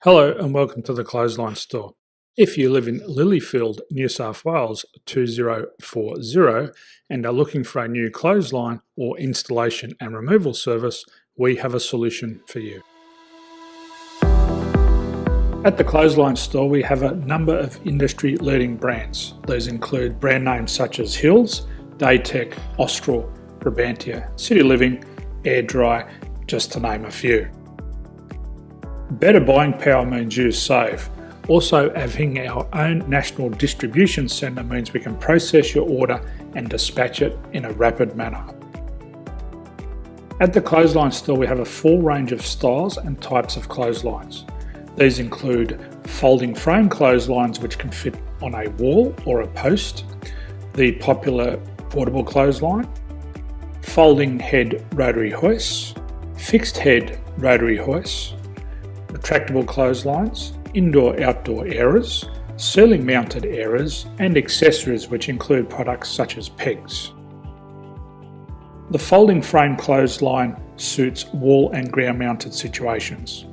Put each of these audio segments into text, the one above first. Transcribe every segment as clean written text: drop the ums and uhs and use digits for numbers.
Hello and welcome to the Clothesline Store. If you live in Lilyfield, New South Wales 2040 and are looking for a new clothesline or installation and removal service, we have a solution for you. At the Clothesline Store, we have a number of industry-leading brands. These include brand names such as Hills, Daytech, Austral, Brabantia, City Living, Air Dry, just to name a few. Better buying power means you save. Also, having our own national distribution centre means we can process your order and dispatch it in a rapid manner. At the Clothesline Store, we have a full range of styles and types of clotheslines. These include folding frame clotheslines which can fit on a wall or a post, the popular portable clothesline, folding head rotary hoists, fixed head rotary hoists, retractable clotheslines, indoor-outdoor airers, ceiling mounted airers, and accessories which include products such as pegs. The folding frame clothesline suits wall and ground mounted situations.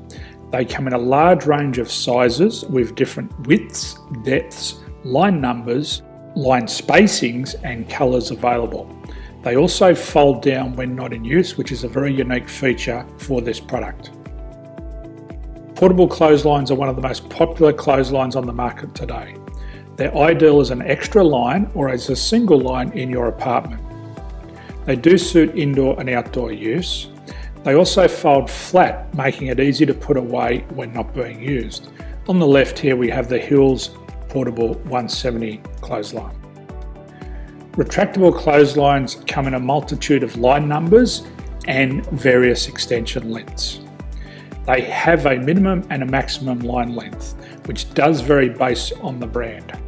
They come in a large range of sizes with different widths, depths, line numbers, line spacings and colours available. They also fold down when not in use, which is a very unique feature for this product. Portable clotheslines are one of the most popular clotheslines on the market today. They're ideal as an extra line or as a single line in your apartment. They do suit indoor and outdoor use. They also fold flat, making it easy to put away when not being used. On the left here we have the Hills Portable 170 clothesline. Retractable clotheslines come in a multitude of line numbers and various extension lengths. They have a minimum and a maximum line length, which does vary based on the brand.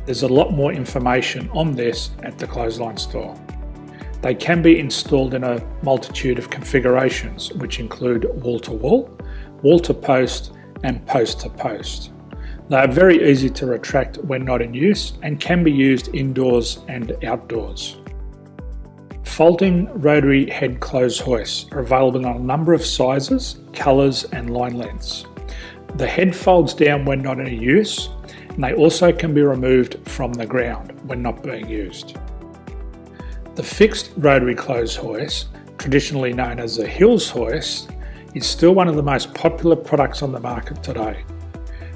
There's a lot more information on this at the Clothesline Store. They can be installed in a multitude of configurations, which include wall-to-wall, wall-to-post, and post-to-post. They are very easy to retract when not in use and can be used indoors and outdoors. Folding rotary head clothes hoists are available in a number of sizes, colours and line lengths. The head folds down when not in use, and they also can be removed from the ground when not being used. The fixed rotary clothes hoist, traditionally known as the Hills hoist, is still one of the most popular products on the market today.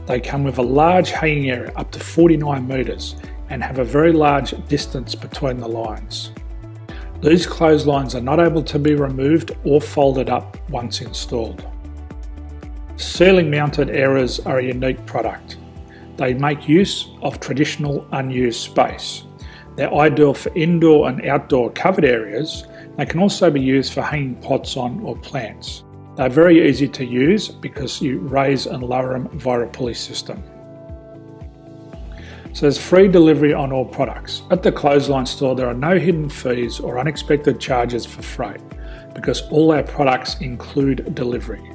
They come with a large hanging area up to 49 metres and have a very large distance between the lines. These clotheslines are not able to be removed or folded up once installed. Ceiling mounted airers are a unique product. They make use of traditional unused space. They're ideal for indoor and outdoor covered areas. They can also be used for hanging pots on or plants. They're very easy to use because you raise and lower them via a pulley system. So there's free delivery on all products. At the Clothesline Store, there are no hidden fees or unexpected charges for freight because all our products include delivery.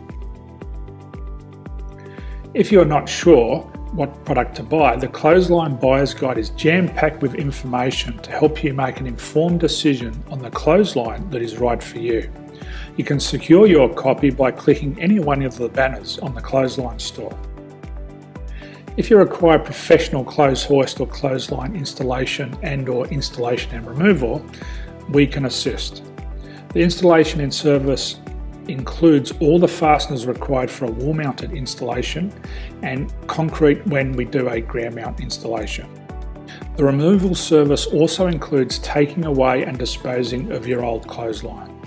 If you're not sure what product to buy, the Clothesline Buyer's Guide is jam-packed with information to help you make an informed decision on the clothesline that is right for you. You can secure your copy by clicking any one of the banners on the Clothesline Store. If you require professional clothes hoist or clothesline installation and/or installation and removal, we can assist. The installation and service includes all the fasteners required for a wall-mounted installation and concrete when we do a ground mount installation. The removal service also includes taking away and disposing of your old clothesline.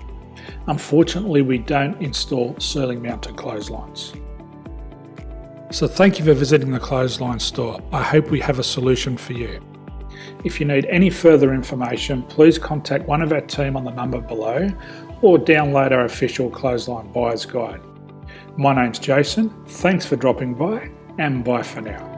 Unfortunately, we don't install ceiling mounted clotheslines. So thank you for visiting the Clothesline Store. I hope we have a solution for you. If you need any further information, please contact one of our team on the number below or download our official Clothesline Buyer's Guide. My name's Jason, thanks for dropping by and bye for now.